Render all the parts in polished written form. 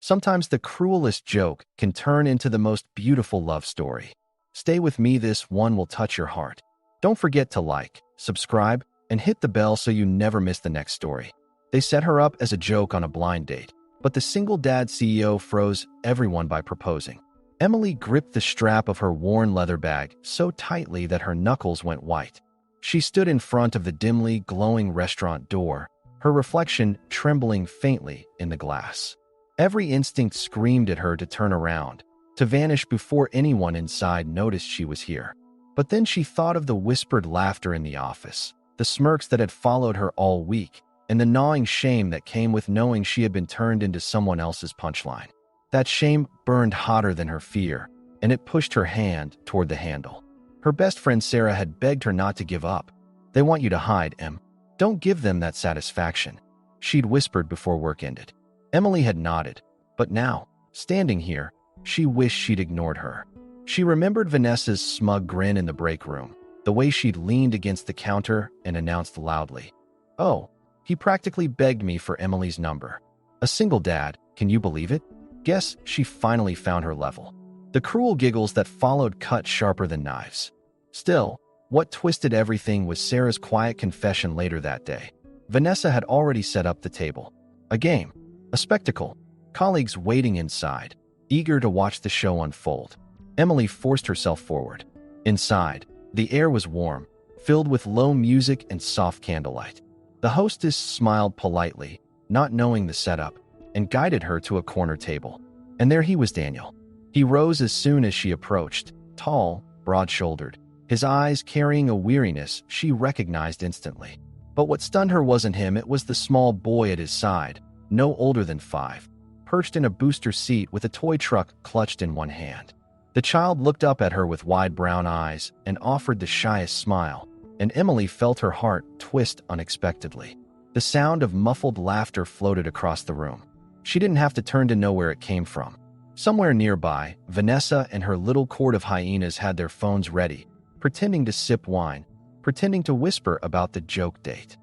Sometimes the cruelest joke can turn into the most beautiful love story. Stay with me, this one will touch your heart. Don't forget to like, subscribe, and hit the bell so you never miss the next story. They set her up as a joke on a blind date, but the single dad CEO froze everyone by proposing. Emily gripped the strap of her worn leather bag so tightly that her knuckles went white. She stood in front of the dimly glowing restaurant door, her reflection trembling faintly in the glass. Every instinct screamed at her to turn around, to vanish before anyone inside noticed she was here. But then she thought of the whispered laughter in the office, the smirks that had followed her all week, and the gnawing shame that came with knowing she had been turned into someone else's punchline. That shame burned hotter than her fear, and it pushed her hand toward the handle. Her best friend Sarah had begged her not to give up. "They want you to hide, Em. Don't give them that satisfaction," she'd whispered before work ended. Emily had nodded, but now, standing here, she wished she'd ignored her. She remembered Vanessa's smug grin in the break room, the way she'd leaned against the counter and announced loudly, "Oh, he practically begged me for Emily's number. A single dad, can you believe it?" Guess she finally found her level. The cruel giggles that followed cut sharper than knives. Still, what twisted everything was Sarah's quiet confession later that day. Vanessa had already set up the table. A game, a spectacle, colleagues waiting inside, eager to watch the show unfold. Emily forced herself forward. Inside, the air was warm, filled with low music and soft candlelight. The hostess smiled politely, not knowing the setup, and guided her to a corner table. And there he was, Daniel. He rose as soon as she approached, tall, broad-shouldered, his eyes carrying a weariness she recognized instantly. But what stunned her wasn't him, it was the small boy at his side, no older than 5, perched in a booster seat with a toy truck clutched in one hand. The child looked up at her with wide brown eyes and offered the shyest smile, and Emily felt her heart twist unexpectedly. The sound of muffled laughter floated across the room. She didn't have to turn to know where it came from. Somewhere nearby, Vanessa and her little court of hyenas had their phones ready, pretending to sip wine, pretending to whisper about the joke date.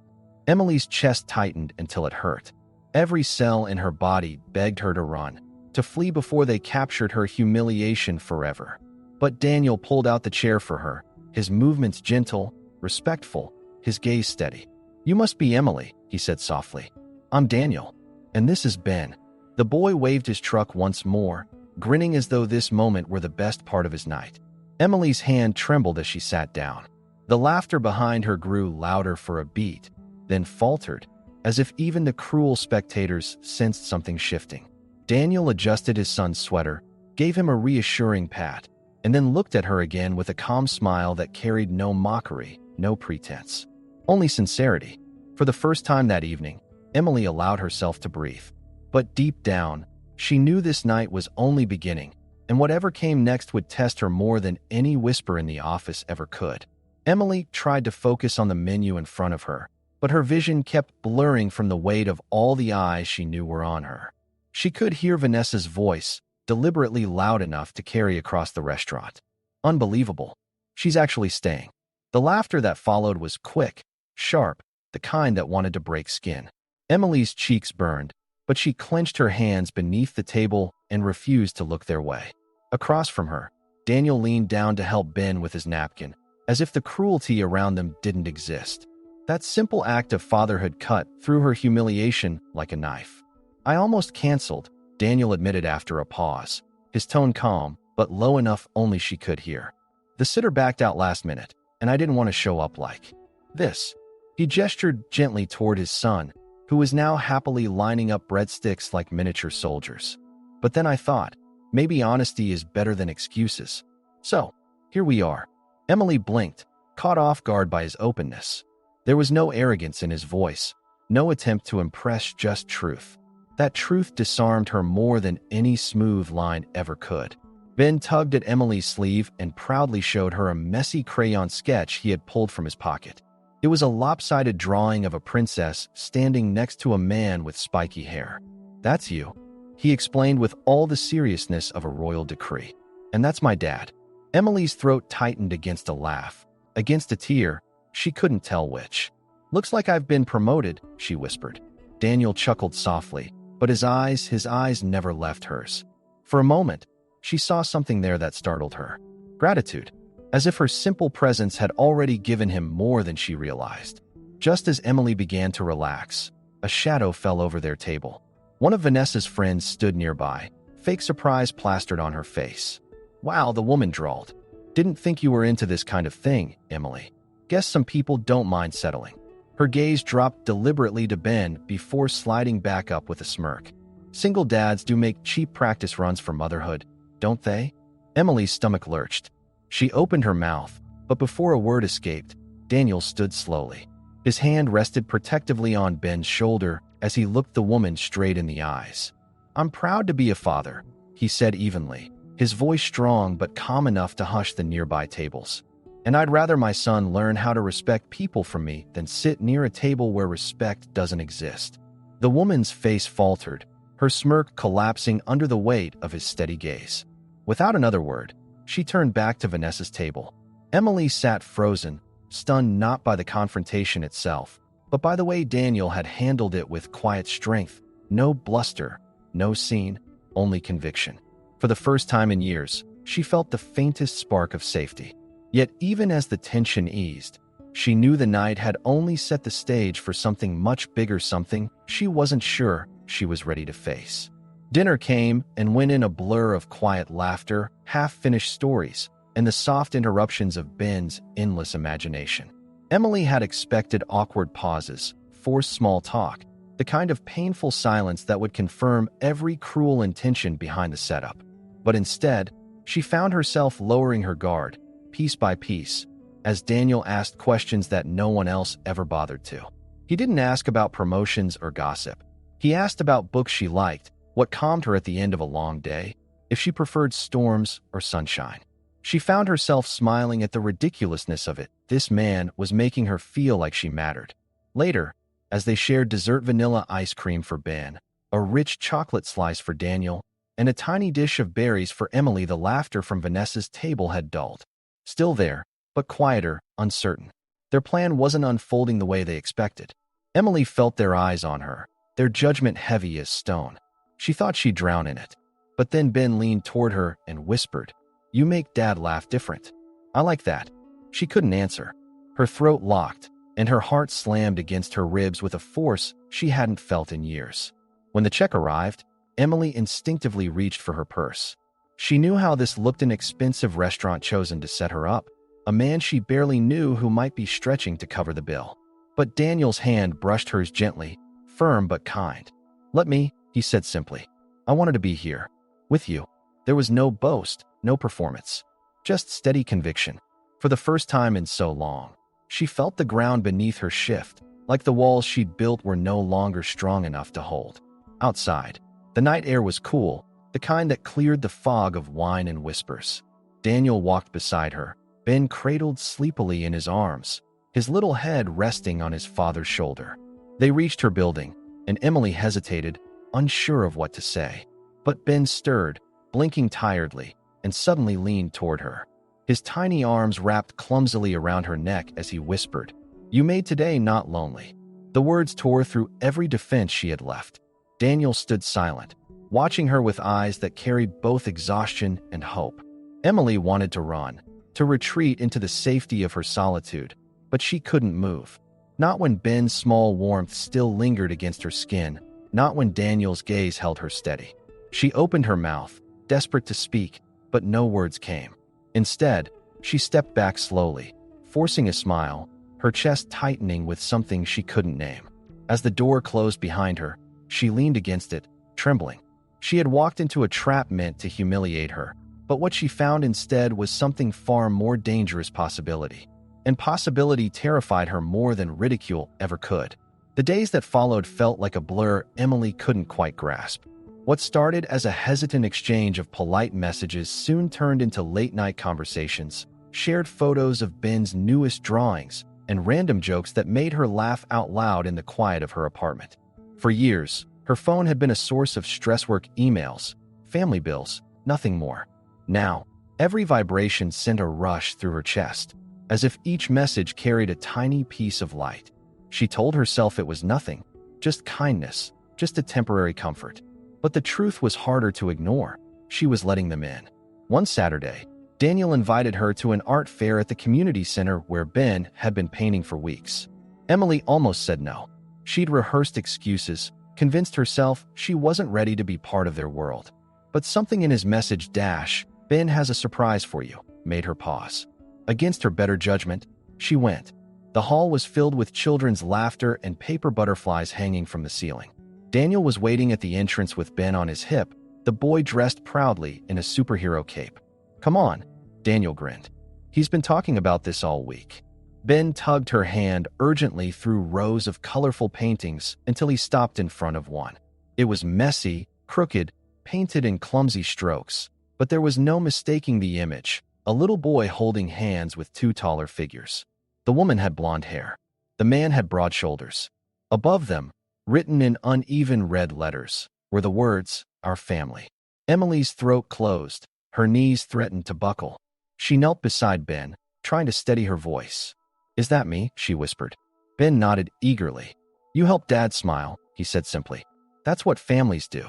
Emily's chest tightened until it hurt. Every cell in her body begged her to run, to flee before they captured her humiliation forever. But Daniel pulled out the chair for her, his movements gentle, respectful, his gaze steady. "You must be Emily," he said softly. "I'm Daniel. And this is Ben." The boy waved his truck once more, grinning as though this moment were the best part of his night. Emily's hand trembled as she sat down. The laughter behind her grew louder for a beat, then faltered, as if even the cruel spectators sensed something shifting. Daniel adjusted his son's sweater, gave him a reassuring pat, and then looked at her again with a calm smile that carried no mockery, no pretense, only sincerity. For the first time that evening, Emily allowed herself to breathe. But deep down, she knew this night was only beginning, and whatever came next would test her more than any whisper in the office ever could. Emily tried to focus on the menu in front of her, but her vision kept blurring from the weight of all the eyes she knew were on her. She could hear Vanessa's voice, deliberately loud enough to carry across the restaurant. "Unbelievable. She's actually staying." The laughter that followed was quick, sharp, the kind that wanted to break skin. Emily's cheeks burned, but she clenched her hands beneath the table and refused to look their way. Across from her, Daniel leaned down to help Ben with his napkin, as if the cruelty around them didn't exist. That simple act of fatherhood cut through her humiliation like a knife. "I almost canceled," Daniel admitted after a pause, his tone calm, but low enough only she could hear. "The sitter backed out last minute, and I didn't want to show up like this." He gestured gently toward his son, who was now happily lining up breadsticks like miniature soldiers. "But then I thought, maybe honesty is better than excuses. So, here we are." Emily blinked, caught off guard by his openness. There was no arrogance in his voice, no attempt to impress, just truth. That truth disarmed her more than any smooth line ever could. Ben tugged at Emily's sleeve and proudly showed her a messy crayon sketch he had pulled from his pocket. It was a lopsided drawing of a princess standing next to a man with spiky hair. "That's you," he explained with all the seriousness of a royal decree. "And that's my dad." Emily's throat tightened against a laugh, against a tear, she couldn't tell which. "Looks like I've been promoted," she whispered. Daniel chuckled softly, but his eyes never left hers. For a moment, she saw something there that startled her. Gratitude, as if her simple presence had already given him more than she realized. Just as Emily began to relax, a shadow fell over their table. One of Vanessa's friends stood nearby, fake surprise plastered on her face. "Wow," the woman drawled. "Didn't think you were into this kind of thing, Emily. Guess some people don't mind settling." Her gaze dropped deliberately to Ben before sliding back up with a smirk. "Single dads do make cheap practice runs for motherhood, don't they?" Emily's stomach lurched. She opened her mouth, but before a word escaped, Daniel stood slowly. His hand rested protectively on Ben's shoulder as he looked the woman straight in the eyes. "I'm proud to be a father," he said evenly, his voice strong but calm enough to hush the nearby tables. "And I'd rather my son learn how to respect people from me than sit near a table where respect doesn't exist." The woman's face faltered, her smirk collapsing under the weight of his steady gaze. Without another word, she turned back to Vanessa's table. Emily sat frozen, stunned not by the confrontation itself, but by the way Daniel had handled it with quiet strength. No bluster, no scene, only conviction. For the first time in years, she felt the faintest spark of safety. Yet even as the tension eased, she knew the night had only set the stage for something much bigger, something she wasn't sure she was ready to face. Dinner came and went in a blur of quiet laughter, half-finished stories, and the soft interruptions of Ben's endless imagination. Emily had expected awkward pauses, forced small talk, the kind of painful silence that would confirm every cruel intention behind the setup. But instead, she found herself lowering her guard, piece by piece, as Daniel asked questions that no one else ever bothered to. He didn't ask about promotions or gossip. He asked about books she liked, what calmed her at the end of a long day, if she preferred storms or sunshine. She found herself smiling at the ridiculousness of it. This man was making her feel like she mattered. Later, as they shared dessert vanilla ice cream for Ben, a rich chocolate slice for Daniel, and a tiny dish of berries for Emily, the laughter from Vanessa's table had dulled. Still there, but quieter, uncertain. Their plan wasn't unfolding the way they expected. Emily felt their eyes on her, their judgment heavy as stone. She thought she'd drown in it. But then Ben leaned toward her and whispered, "You make Dad laugh different." "I like that." She couldn't answer. Her throat locked, and her heart slammed against her ribs with a force she hadn't felt in years. When the check arrived, Emily instinctively reached for her purse. She knew how this looked: an expensive restaurant chosen to set her up, a man she barely knew who might be stretching to cover the bill. But Daniel's hand brushed hers gently, firm but kind. "Let me," he said simply. "I wanted to be here, with you." There was no boast, no performance, just steady conviction. For the first time in so long, she felt the ground beneath her shift, like the walls she'd built were no longer strong enough to hold. Outside, the night air was cool, the kind that cleared the fog of wine and whispers. Daniel walked beside her, Ben cradled sleepily in his arms, his little head resting on his father's shoulder. They reached her building, and Emily hesitated, unsure of what to say. But Ben stirred, blinking tiredly, and suddenly leaned toward her. His tiny arms wrapped clumsily around her neck as he whispered, "You made today not lonely." The words tore through every defense she had left. Daniel stood silent, watching her with eyes that carried both exhaustion and hope. Emily wanted to run, to retreat into the safety of her solitude, but she couldn't move. Not when Ben's small warmth still lingered against her skin, not when Daniel's gaze held her steady. She opened her mouth, desperate to speak, but no words came. Instead, she stepped back slowly, forcing a smile, her chest tightening with something she couldn't name. As the door closed behind her, she leaned against it, trembling. She had walked into a trap meant to humiliate her, but what she found instead was something far more dangerous: possibility. And possibility terrified her more than ridicule ever could. The days that followed felt like a blur Emily couldn't quite grasp. What started as a hesitant exchange of polite messages soon turned into late-night conversations, shared photos of Ben's newest drawings, and random jokes that made her laugh out loud in the quiet of her apartment. For years, her phone had been a source of stress: work emails, family bills, nothing more. Now, every vibration sent a rush through her chest, as if each message carried a tiny piece of light. She told herself it was nothing, just kindness, just a temporary comfort. But the truth was harder to ignore. She was letting them in. One Saturday, Daniel invited her to an art fair at the community center where Ben had been painting for weeks. Emily almost said no. She'd rehearsed excuses, convinced herself she wasn't ready to be part of their world. But something in his message, "Ben has a surprise for you," made her pause. Against her better judgment, she went. The hall was filled with children's laughter and paper butterflies hanging from the ceiling. Daniel was waiting at the entrance with Ben on his hip, the boy dressed proudly in a superhero cape. "Come on," Daniel grinned. "He's been talking about this all week." Ben tugged her hand urgently through rows of colorful paintings until he stopped in front of one. It was messy, crooked, painted in clumsy strokes, but there was no mistaking the image: a little boy holding hands with two taller figures. The woman had blonde hair. The man had broad shoulders. Above them, written in uneven red letters, were the words, "Our family." Emily's throat closed. Her knees threatened to buckle. She knelt beside Ben, trying to steady her voice. "Is that me?" she whispered. Ben nodded eagerly. "You help Dad smile," he said simply. "That's what families do."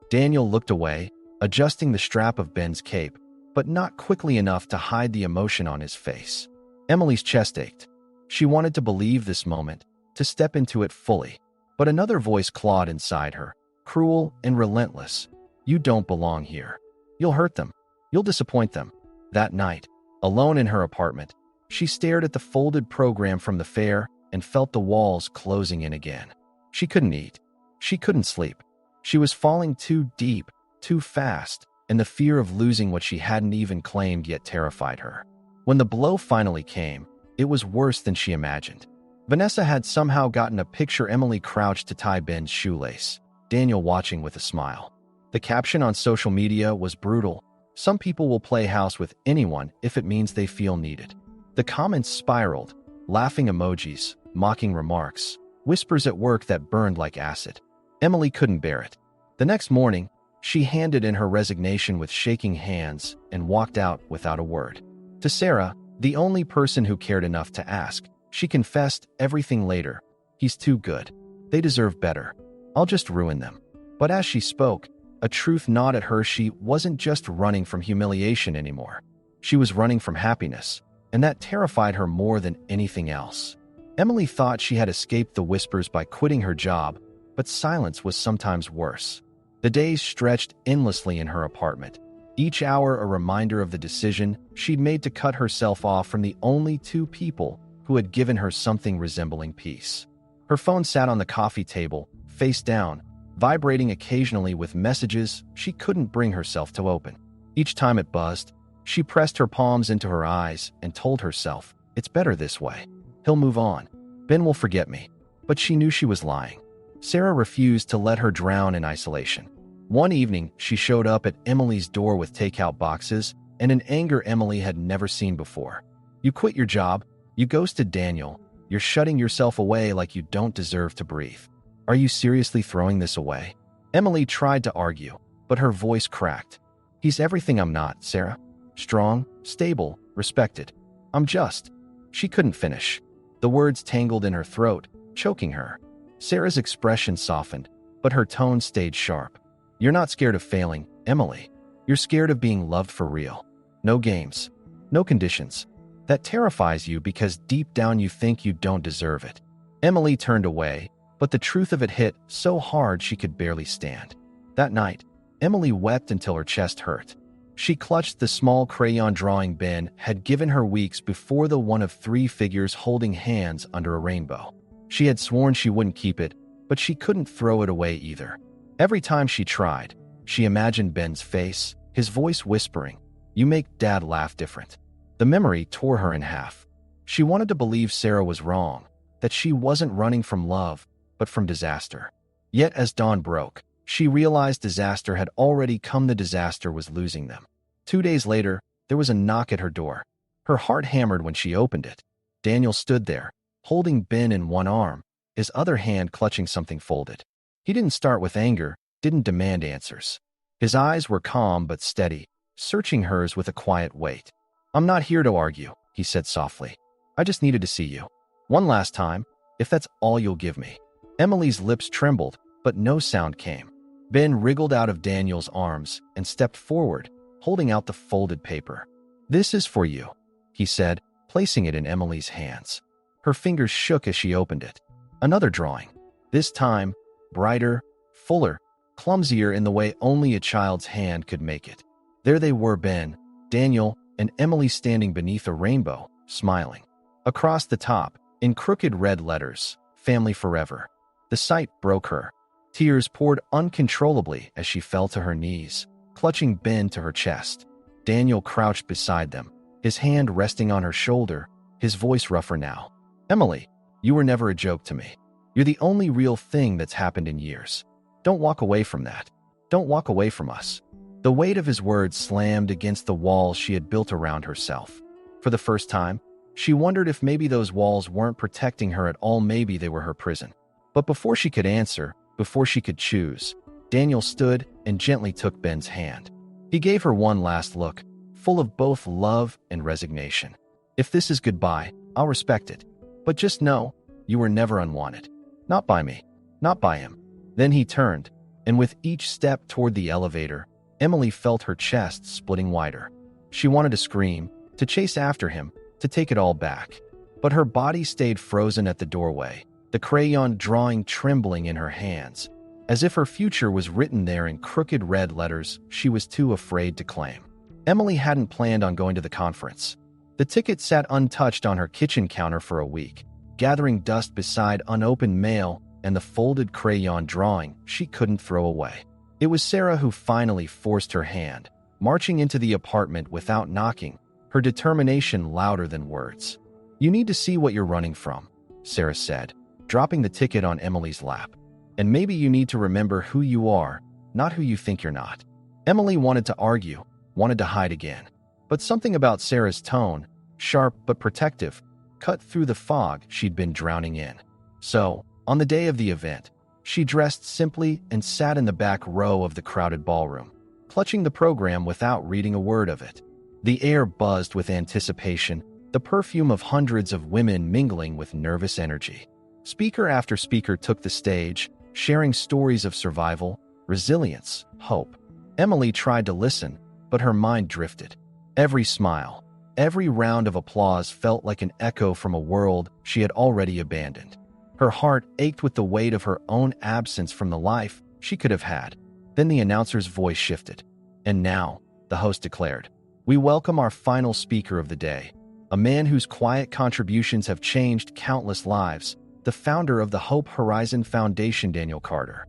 Daniel looked away, adjusting the strap of Ben's cape, but not quickly enough to hide the emotion on his face. Emily's chest ached. She wanted to believe this moment, to step into it fully. But another voice clawed inside her, cruel and relentless. "You don't belong here. You'll hurt them. You'll disappoint them." That night, alone in her apartment, she stared at the folded program from the fair and felt the walls closing in again. She couldn't eat. She couldn't sleep. She was falling too deep, too fast, and the fear of losing what she hadn't even claimed yet terrified her. When the blow finally came, it was worse than she imagined. Vanessa had somehow gotten a picture: Emily crouched to tie Ben's shoelace, Daniel watching with a smile. The caption on social media was brutal: "Some people will play house with anyone if it means they feel needed." The comments spiraled: laughing emojis, mocking remarks, whispers at work that burned like acid. Emily couldn't bear it. The next morning, she handed in her resignation with shaking hands and walked out without a word. To Sarah, the only person who cared enough to ask, she confessed everything later. "He's too good. They deserve better. I'll just ruin them." But as she spoke, a truth gnawed at her. She wasn't just running from humiliation anymore. She was running from happiness, and that terrified her more than anything else. Emily thought she had escaped the whispers by quitting her job, but silence was sometimes worse. The days stretched endlessly in her apartment, each hour a reminder of the decision she'd made to cut herself off from the only two people who had given her something resembling peace. Her phone sat on the coffee table, face down, vibrating occasionally with messages she couldn't bring herself to open. Each time it buzzed, she pressed her palms into her eyes and told herself, "It's better this way. He'll move on. Ben will forget me." But she knew she was lying. Sarah refused to let her drown in isolation. One evening, she showed up at Emily's door with takeout boxes and an anger Emily had never seen before. "You quit your job. You ghosted Daniel. You're shutting yourself away like you don't deserve to breathe. Are you seriously throwing this away?" Emily tried to argue, but her voice cracked. "He's everything I'm not, Sarah. Strong, stable, respected. I'm just..." She couldn't finish. The words tangled in her throat, choking her. Sarah's expression softened, but her tone stayed sharp. "You're not scared of failing, Emily. You're scared of being loved for real. No games. No conditions. That terrifies you because deep down you think you don't deserve it." Emily turned away, but the truth of it hit so hard she could barely stand. That night, Emily wept until her chest hurt. She clutched the small crayon drawing Ben had given her weeks before, the one of three figures holding hands under a rainbow. She had sworn she wouldn't keep it, but she couldn't throw it away either. Every time she tried, she imagined Ben's face, his voice whispering, "You make Dad laugh different." The memory tore her in half. She wanted to believe Sarah was wrong, that she wasn't running from love, but from disaster. Yet as dawn broke, she realized disaster had already come. The disaster was losing them. 2 days later, there was a knock at her door. Her heart hammered when she opened it. Daniel stood there, holding Ben in one arm, his other hand clutching something folded. He didn't start with anger, didn't demand answers. His eyes were calm but steady, searching hers with a quiet weight. "I'm not here to argue," he said softly. "I just needed to see you. One last time, if that's all you'll give me." Emily's lips trembled, but no sound came. Ben wriggled out of Daniel's arms and stepped forward, holding out the folded paper. "This is for you," he said, placing it in Emily's hands. Her fingers shook as she opened it. Another drawing. This time, brighter, fuller, clumsier in the way only a child's hand could make it. There they were, Ben, Daniel, and Emily standing beneath a rainbow, smiling. Across the top, in crooked red letters, "Family Forever." The sight broke her. Tears poured uncontrollably as she fell to her knees, clutching Ben to her chest. Daniel crouched beside them, his hand resting on her shoulder, his voice rougher now. "Emily, you were never a joke to me. You're the only real thing that's happened in years. Don't walk away from that. Don't walk away from us." The weight of his words slammed against the walls she had built around herself. For the first time, she wondered if maybe those walls weren't protecting her at all, maybe they were her prison. But before she could answer, before she could choose, Daniel stood and gently took Ben's hand. He gave her one last look, full of both love and resignation. "If this is goodbye, I'll respect it. But just know, you were never unwanted. Not by me, not by him." Then he turned, and with each step toward the elevator, Emily felt her chest splitting wider. She wanted to scream, to chase after him, to take it all back. But her body stayed frozen at the doorway, the crayon drawing trembling in her hands, as if her future was written there in crooked red letters she was too afraid to claim. Emily hadn't planned on going to the conference. The ticket sat untouched on her kitchen counter for a week, gathering dust beside unopened mail and the folded crayon drawing she couldn't throw away. It was Sarah who finally forced her hand, marching into the apartment without knocking, her determination louder than words. "You need to see what you're running from," Sarah said, dropping the ticket on Emily's lap. "And maybe you need to remember who you are, not who you think you're not." Emily wanted to argue, wanted to hide again. But something about Sarah's tone, sharp but protective, cut through the fog she'd been drowning in. So, on the day of the event, she dressed simply and sat in the back row of the crowded ballroom, clutching the program without reading a word of it. The air buzzed with anticipation, the perfume of hundreds of women mingling with nervous energy. Speaker after speaker took the stage, sharing stories of survival, resilience, hope. Emily tried to listen, but her mind drifted. Every smile, every round of applause felt like an echo from a world she had already abandoned. Her heart ached with the weight of her own absence from the life she could have had. Then the announcer's voice shifted. "And now," the host declared, "we welcome our final speaker of the day, a man whose quiet contributions have changed countless lives, the founder of the Hope Horizon Foundation, Daniel Carter."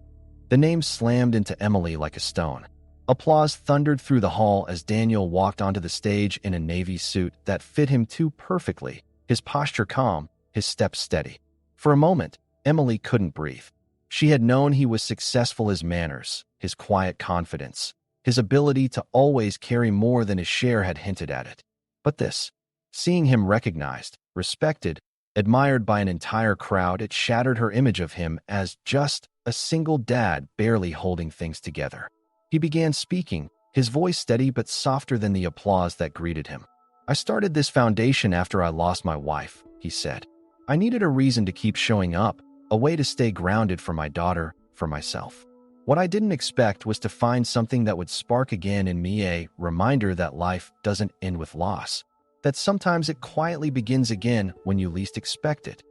The name slammed into Emily like a stone. Applause thundered through the hall as Daniel walked onto the stage in a navy suit that fit him too perfectly, his posture calm, his steps steady. For a moment, Emily couldn't breathe. She had known he was successful, his manners, his quiet confidence, his ability to always carry more than his share had hinted at it. But this, seeing him recognized, respected, admired by an entire crowd, it shattered her image of him as just a single dad barely holding things together. He began speaking, his voice steady but softer than the applause that greeted him. "I started this foundation after I lost my wife," he said. "I needed a reason to keep showing up, a way to stay grounded for my daughter, for myself. What I didn't expect was to find something that would spark again in me a reminder that life doesn't end with loss, that sometimes it quietly begins again when you least expect it."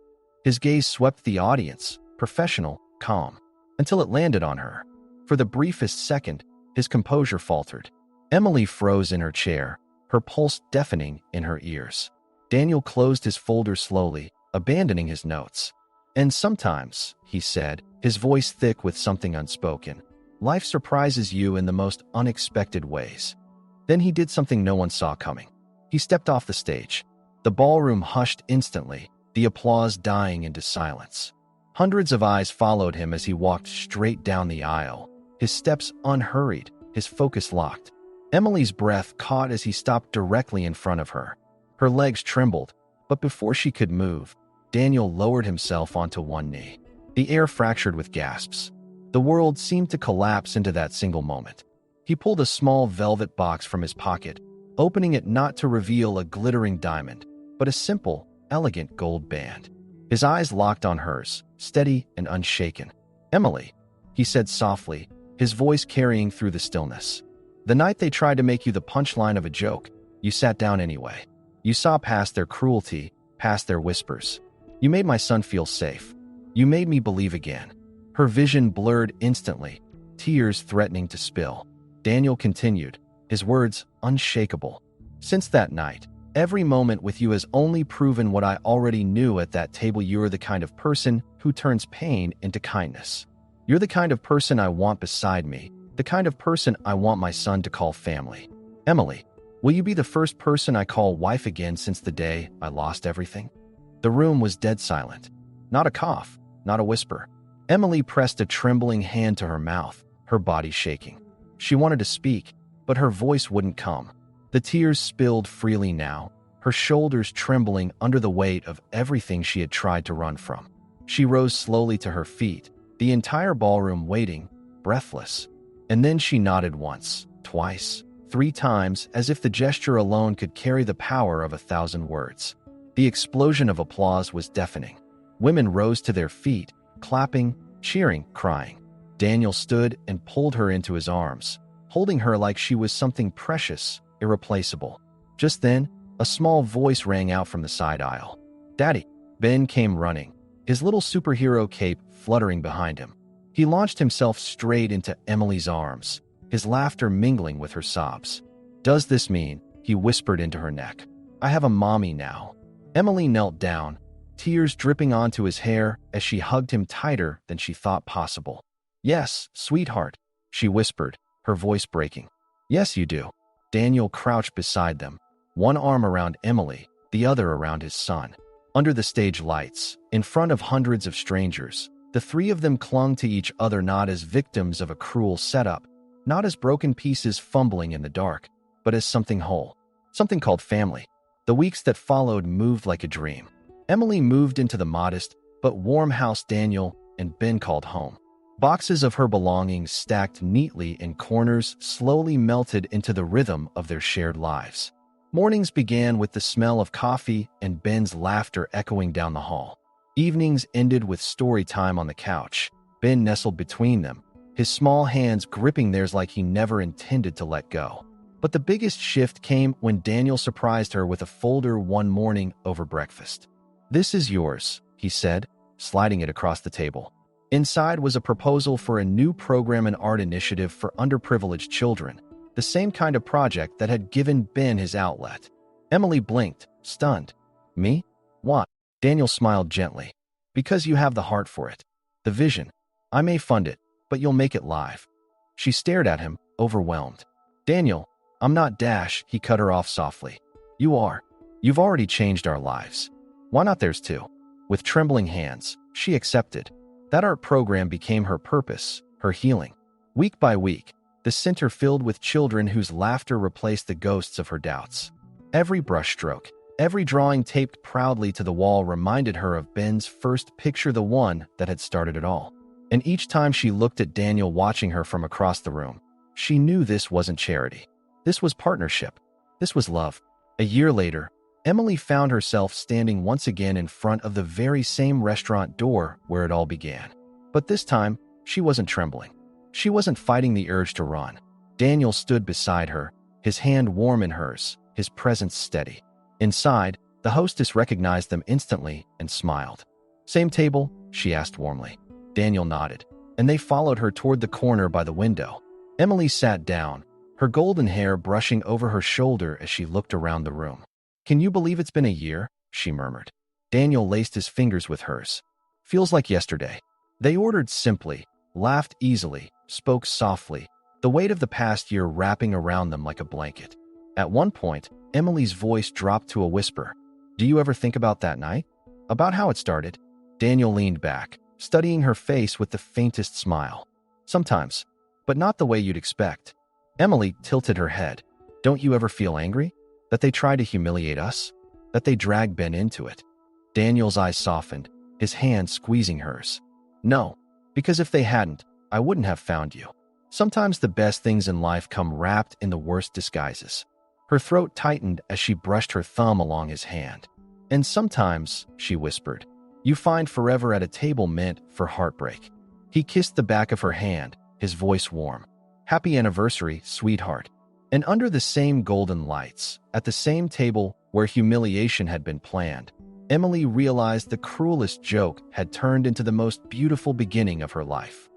His gaze swept the audience, professional, calm, until it landed on her. For the briefest second, his composure faltered. Emily froze in her chair, her pulse deafening in her ears. Daniel closed his folder slowly, abandoning his notes. "And sometimes," he said, his voice thick with something unspoken, "life surprises you in the most unexpected ways." Then he did something no one saw coming. He stepped off the stage. The ballroom hushed instantly, the applause dying into silence. Hundreds of eyes followed him as he walked straight down the aisle, his steps unhurried, his focus locked. Emily's breath caught as he stopped directly in front of her. Her legs trembled, but before she could move, Daniel lowered himself onto one knee. The air fractured with gasps. The world seemed to collapse into that single moment. He pulled a small velvet box from his pocket, opening it not to reveal a glittering diamond, but a simple, elegant gold band. His eyes locked on hers, steady and unshaken. "Emily," he said softly, his voice carrying through the stillness. The night they tried to make you the punchline of a joke, you sat down anyway. You saw past their cruelty, past their whispers. You made my son feel safe. You made me believe again. Her vision blurred instantly, tears threatening to spill. Daniel continued, his words unshakable. Since that night, every moment with you has only proven what I already knew at that table. You are the kind of person who turns pain into kindness. You're the kind of person I want beside me, the kind of person I want my son to call family. Emily, will you be the first person I call wife again since the day I lost everything? The room was dead silent. Not a cough, not a whisper. Emily pressed a trembling hand to her mouth, her body shaking. She wanted to speak, but her voice wouldn't come. The tears spilled freely now, her shoulders trembling under the weight of everything she had tried to run from. She rose slowly to her feet, the entire ballroom waiting, breathless. And then she nodded once, twice, 3 times, as if the gesture alone could carry the power of 1,000 words. The explosion of applause was deafening. Women rose to their feet, clapping, cheering, crying. Daniel stood and pulled her into his arms, holding her like she was something precious, irreplaceable. Just then, a small voice rang out from the side aisle. "Daddy!" Ben came running, his little superhero cape fluttering behind him. He launched himself straight into Emily's arms, his laughter mingling with her sobs. "Does this mean," he whispered into her neck, "I have a mommy now?" Emily knelt down, tears dripping onto his hair as she hugged him tighter than she thought possible. "Yes, sweetheart," she whispered, her voice breaking. "Yes, you do." Daniel crouched beside them, one arm around Emily, the other around his son. Under the stage lights, in front of hundreds of strangers, the 3 of them clung to each other not as victims of a cruel setup, not as broken pieces fumbling in the dark, but as something whole, something called family. The weeks that followed moved like a dream. Emily moved into the modest but warm house Daniel and Ben called home. Boxes of her belongings stacked neatly in corners slowly melted into the rhythm of their shared lives. Mornings began with the smell of coffee and Ben's laughter echoing down the hall. Evenings ended with story time on the couch, Ben nestled between them, his small hands gripping theirs like he never intended to let go. But the biggest shift came when Daniel surprised her with a folder one morning over breakfast. "This is yours," he said, sliding it across the table. Inside was a proposal for a new program and art initiative for underprivileged children, the same kind of project that had given Ben his outlet. Emily blinked, stunned. "Me? What?" Daniel smiled gently. "Because you have the heart for it. The vision. I may fund it, but you'll make it live." She stared at him, overwhelmed. "Daniel, I'm not Dash," he cut her off softly. "You are. You've already changed our lives. Why not theirs too?" With trembling hands, she accepted. That art program became her purpose, her healing. Week by week, the center filled with children whose laughter replaced the ghosts of her doubts. Every brushstroke, every drawing taped proudly to the wall reminded her of Ben's first picture, the one that had started it all. And each time she looked at Daniel watching her from across the room, she knew this wasn't charity. This was partnership. This was love. A year later, Emily found herself standing once again in front of the very same restaurant door where it all began. But this time, she wasn't trembling. She wasn't fighting the urge to run. Daniel stood beside her, his hand warm in hers, his presence steady. Inside, the hostess recognized them instantly and smiled. "Same table?" she asked warmly. Daniel nodded, and they followed her toward the corner by the window. Emily sat down, her golden hair brushing over her shoulder as she looked around the room. "Can you believe it's been a year?" she murmured. Daniel laced his fingers with hers. "Feels like yesterday." They ordered simply, laughed easily, spoke softly, the weight of the past year wrapping around them like a blanket. At one point, Emily's voice dropped to a whisper. "Do you ever think about that night? About how it started?" Daniel leaned back, studying her face with the faintest smile. "Sometimes, but not the way you'd expect." Emily tilted her head. "Don't you ever feel angry? That they tried to humiliate us? That they dragged Ben into it?" Daniel's eyes softened, his hand squeezing hers. "No, because if they hadn't, I wouldn't have found you. Sometimes the best things in life come wrapped in the worst disguises." Her throat tightened as she brushed her thumb along his hand. "And sometimes," she whispered, "you find forever at a table meant for heartbreak." He kissed the back of her hand, his voice warm. "Happy anniversary, sweetheart." And under the same golden lights, at the same table where humiliation had been planned, Emily realized the cruelest joke had turned into the most beautiful beginning of her life.